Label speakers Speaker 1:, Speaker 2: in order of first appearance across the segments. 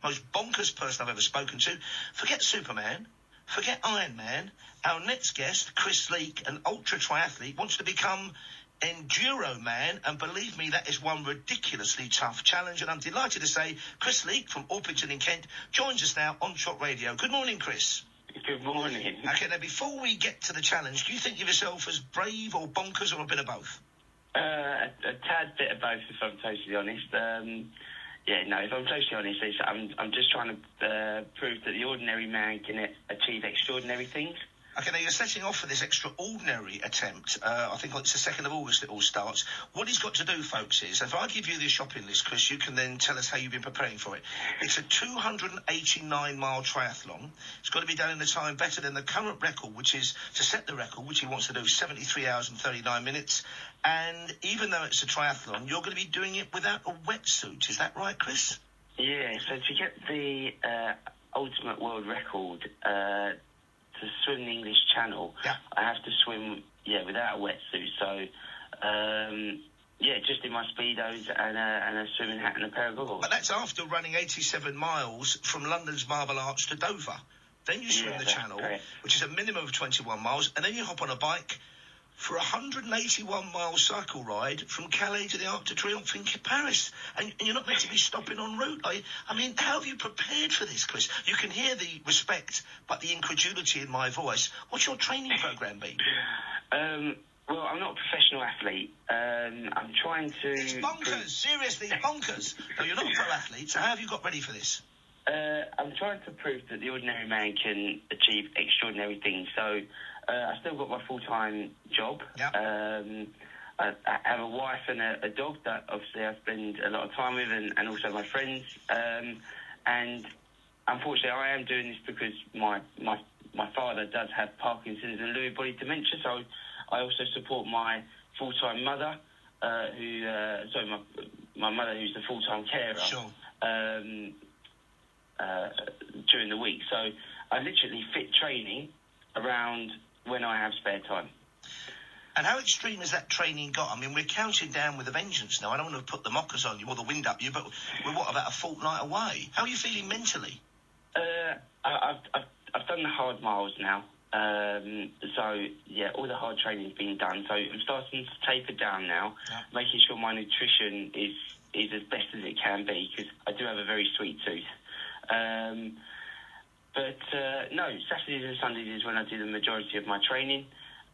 Speaker 1: most bonkers person I've ever spoken to. Forget Superman. Forget Iron Man. Our next guest, Chris Leek, an ultra triathlete, wants to become Enduroman, and believe me, that is one ridiculously tough challenge. And I'm delighted to say Chris Leek from Orpington in Kent joins us now on Shot Radio. Good morning, Chris.
Speaker 2: Good morning.
Speaker 1: Okay, now before we get to the challenge, do you think of yourself as brave or bonkers or a bit of both?
Speaker 2: A tad bit of both, if I'm totally honest. If I'm totally honest, I'm just trying to prove that the ordinary man can achieve extraordinary things.
Speaker 1: Okay, now you're setting off for this extraordinary attempt. I think it's the 2nd of August it all starts. What he's got to do, folks, is if I give you the shopping list, Chris, you can then tell us how you've been preparing for it. It's a 289-mile triathlon. It's got to be done in a time better than the current record, which is to set the record, which he wants to do 73 hours and 39 minutes. And even though it's a triathlon, you're going to be doing it without a wetsuit. Is that right, Chris?
Speaker 2: Yeah, so to get the ultimate world record, to swim the English Channel, I have to swim, without a wetsuit. So, just in my Speedos and a swimming hat and a pair of goggles.
Speaker 1: But that's after running 87 miles from London's Marble Arch to Dover. Then you swim the Channel, which is a minimum of 21 miles, and then you hop on a bike for a 181-mile cycle ride from Calais to the Arc de Triomphe in Paris. And you're not meant to be stopping en route. I mean, how have you prepared for this, Chris? You can hear the respect, but the incredulity in my voice. What's your training program been?
Speaker 2: Well, I'm not a professional athlete. I'm trying to...
Speaker 1: It's bonkers. Seriously, bonkers. No, you're not a pro athlete, so how have you got ready for this?
Speaker 2: I'm trying to prove that the ordinary man can achieve extraordinary things. So I still got my full-time job. Yep. I have a wife and a dog that obviously I spend a lot of time with, and also my friends. And unfortunately, I am doing this because my father does have Parkinson's and Lewy body dementia. So I also support my full-time mother, my mother who's the full-time carer.
Speaker 1: Sure.
Speaker 2: During the week. So I literally fit training around when I have spare time.
Speaker 1: And how extreme has that training got? I mean, we're counting down with a vengeance now. I don't want to put the mockers on you or the wind up you, but we're about a fortnight away. How are you feeling mentally?
Speaker 2: I've done the hard miles now. All the hard training's been done. So I'm starting to taper down now, making sure my nutrition is as best as it can be, because I do have a very sweet tooth. Saturdays and Sundays is when I do the majority of my training.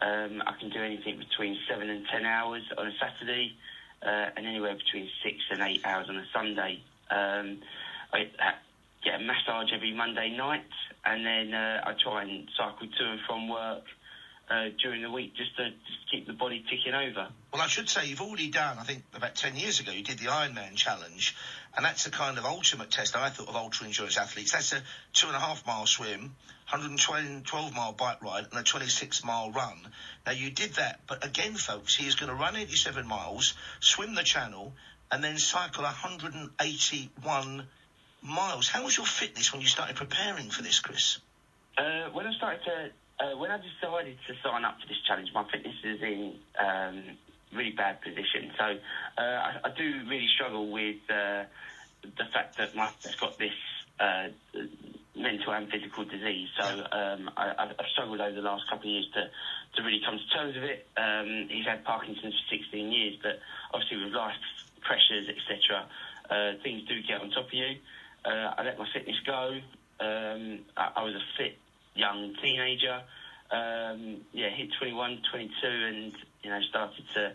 Speaker 2: I can do anything between 7 and 10 hours on a Saturday, and anywhere between 6 and 8 hours on a Sunday. I get a massage every Monday night, and then I try and cycle to and from work during the week just to keep the body ticking over.
Speaker 1: Well, I should say you've already done, I think about 10 years ago, you did the Ironman challenge, and that's a kind of ultimate test, I thought, of ultra-endurance athletes. That's a 2.5-mile swim, 112-mile bike ride, and a 26-mile run. Now, you did that, but again, folks, he is going to run 87 miles, swim the Channel, and then cycle 181 miles. How was your fitness when you started preparing for this, Chris?
Speaker 2: When I decided to sign up for this challenge, my fitness is in really bad position. So I do really struggle with the fact that I've got this mental and physical disease. So I've struggled over the last couple of years to really come to terms with it. He's had Parkinson's for 16 years, but obviously with life pressures, etc., things do get on top of you. I let my fitness go. I was a fit young teenager, hit 21, 22, and started to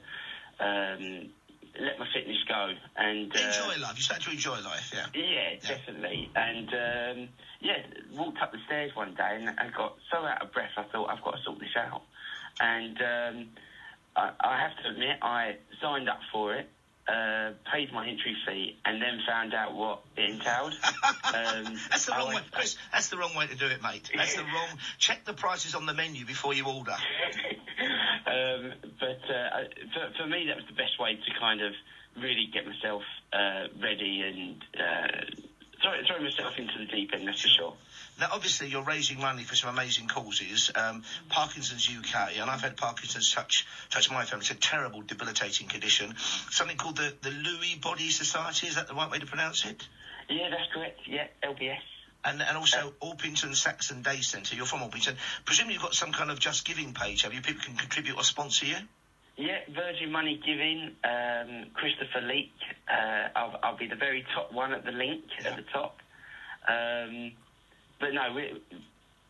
Speaker 2: let my fitness go and
Speaker 1: enjoy life. You started to enjoy life,
Speaker 2: yeah, definitely. And walked up the stairs one day and I got so out of breath. I thought, I've got to sort this out. And I have to admit, I signed up for it. Paid my entry fee and then found out what it entailed.
Speaker 1: That's the wrong way, Chris. That's the wrong way to do it, mate. That's the wrong. Check the prices on the menu before you order.
Speaker 2: For me, that was the best way to kind of really get myself ready and throw myself into the deep end. That's for sure.
Speaker 1: Now, obviously, you're raising money for some amazing causes. Parkinson's UK, and I've had Parkinson's touch my family. It's a terrible, debilitating condition. Something called the Lewy Body Society. Is that the right way to pronounce it?
Speaker 2: Yeah, that's correct. Yeah, LBS.
Speaker 1: And also Orpington Saxon Day Centre. You're from Orpington. Presumably you've got some kind of Just Giving page, have you? People can contribute or sponsor you?
Speaker 2: Yeah, Virgin Money Giving, Christopher Leek. I'll be the very top one at the link at the top. But no,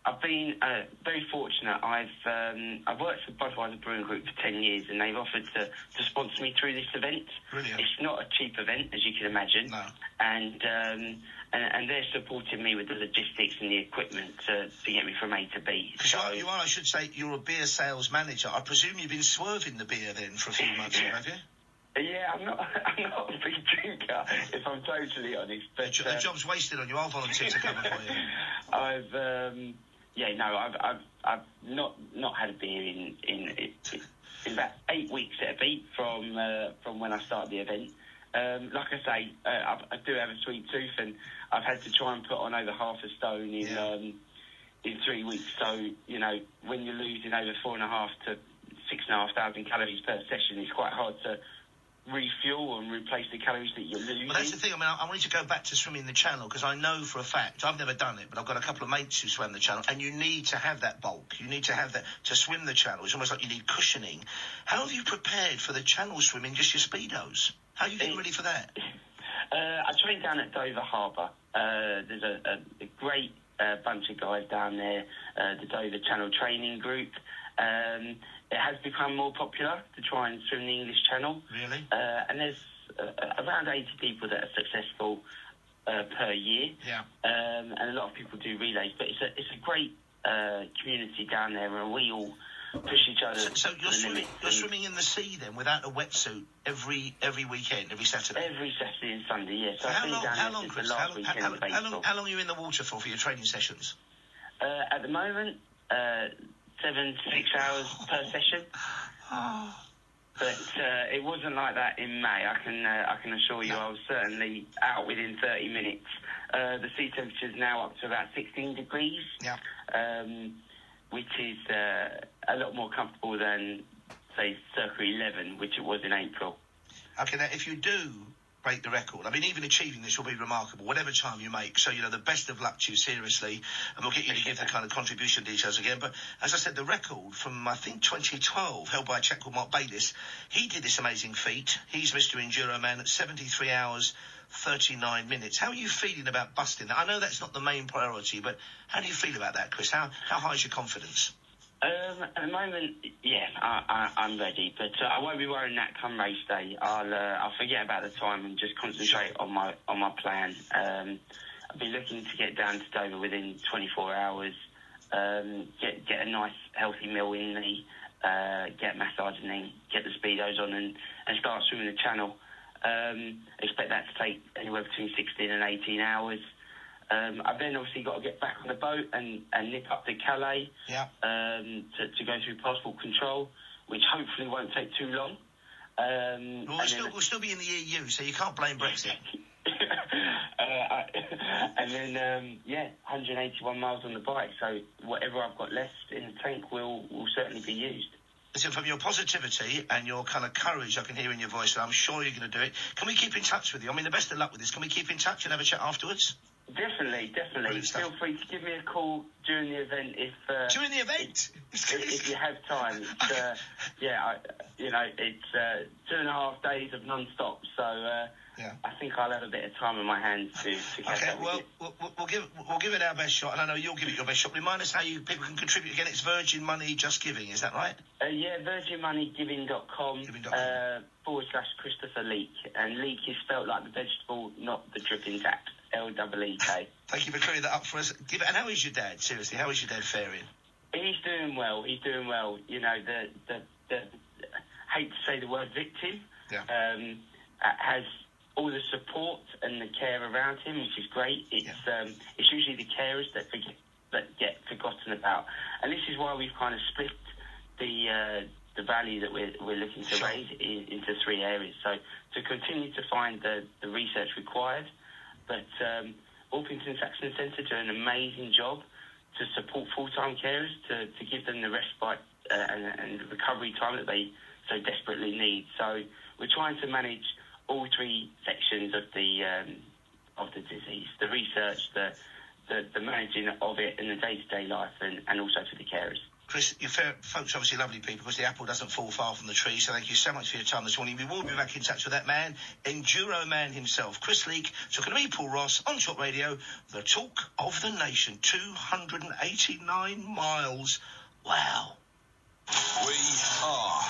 Speaker 2: I've been very fortunate. I've worked for Budweiser Brewing Group for 10 years, and they've offered to sponsor me through this event.
Speaker 1: Brilliant.
Speaker 2: It's not a cheap event, as you can imagine.
Speaker 1: No.
Speaker 2: And they're supporting me with the logistics and the equipment to get me from A to B.
Speaker 1: Because you are, I should say, you're a beer sales manager. I presume you've been swerving the beer then for a few months, have you?
Speaker 2: Yeah, I'm not a big drinker, if I'm totally honest. But
Speaker 1: the job's wasted on you. I'll volunteer to cover for you.
Speaker 2: I've not had a beer in about 8 weeks at a beat from when I started the event. Like I say, I do have a sweet tooth, and I've had to try and put on over half a stone in 3 weeks. So, you know, when you're losing over 4.5 to 6,500 calories per session, it's quite hard to refuel and replace the calories that you're losing.
Speaker 1: Well, that's the thing. I mean, I wanted to go back to swimming the channel because I know for a fact, I've never done it, but I've got a couple of mates who swam the channel, and you need to have that bulk. You need to have that to swim the channel. It's almost like you need cushioning. How have you prepared for the channel swimming, just your Speedos? How are you getting ready for that?
Speaker 2: I train down at Dover Harbour. There's a great bunch of guys down there, the Dover Channel Training Group. It has become more popular to try and swim the English Channel.
Speaker 1: Really?
Speaker 2: And there's around 80 people that are successful per year.
Speaker 1: Yeah.
Speaker 2: And a lot of people do relays, but it's a great community down there, and we all push each other.
Speaker 1: So you're swimming in the sea then, without a wetsuit, every weekend, every Saturday?
Speaker 2: Every Saturday and Sunday, yes. So
Speaker 1: how long, Chris? How long are you in the water for your training sessions?
Speaker 2: At the moment, 7 to 6 hours per session.
Speaker 1: Oh.
Speaker 2: But it wasn't like that in May. I can assure you, I was certainly out within 30 minutes. The sea temperature's now up to about 16 degrees.
Speaker 1: Yeah.
Speaker 2: Which is a lot more comfortable than, say, circa 11, which it was in April.
Speaker 1: Okay, now, if you do break the record, I mean, even achieving this will be remarkable, whatever time you make. So, you know, the best of luck to you, seriously. And we'll get you to give the kind of contribution details again. But, as I said, the record from, I think, 2012, held by a chap called Mark Bayliss, he did this amazing feat. He's Mr. Enduroman at 73 hours, 39 minutes. How are you feeling about busting that? I know that's not the main priority, but how do you feel about that, Chris? How high is your confidence?
Speaker 2: At the moment, yeah, I'm ready, but I won't be worrying that come race day. I'll forget about the time and just concentrate on my plan. I'll be looking to get down to Dover within 24 hours. Get a nice healthy meal in me. Get massaging in, get the speedos on, and start swimming the channel. Expect that to take anywhere between 16 and 18 hours. I've then obviously got to get back on the boat and nip up to Calais to go through passport control, which hopefully won't take too long.
Speaker 1: We'll still be in the EU, so you can't blame Brexit.
Speaker 2: And then, 181 miles on the bike, so whatever I've got left in the tank will certainly be used.
Speaker 1: Listen, from your positivity and your kind of courage I can hear in your voice, and I'm sure you're going to do it. Can we keep in touch with you? I mean, the best of luck with this. Can we keep in touch and have a chat afterwards?
Speaker 2: Definitely. Feel free to give me a call during the event if
Speaker 1: during the event
Speaker 2: if you have time. It's it's 2.5 days of non-stop, so I think I'll have a bit of time on my hands to catch up with you.
Speaker 1: We'll give it our best shot, and I know you'll give it your best shot. Remind us how people can contribute again. It's Virgin Money Just Giving, is that right?
Speaker 2: VirginMoneyGiving.com /Christopher Leek, and Leek is spelt like the vegetable, not the dripping tap. LEEK.
Speaker 1: Thank you for clearing that up for us. And how is your dad? Seriously, how is your dad faring?
Speaker 2: He's doing well. You know, the hate to say the word victim.
Speaker 1: Yeah.
Speaker 2: Has all the support and the care around him, which is great. It's usually the carers that get forgotten about, and this is why we've kind of split the value that we're looking to raise into 3 areas. So to continue to find the research required. But Orpington Saxon Centre do an amazing job to support full-time carers, to give them the respite and recovery time that they so desperately need. So we're trying to manage all 3 sections of of the disease, the research, the managing of it in the day-to-day life, and also for the carers.
Speaker 1: Chris, your folks are obviously lovely people because the apple doesn't fall far from the tree, so thank you so much for your time this morning. We will be back in touch with that man, Enduroman himself, Chris Leek. Talking to me, Paul Ross, on Talk Radio, the talk of the nation, 289 miles. Wow.
Speaker 3: We are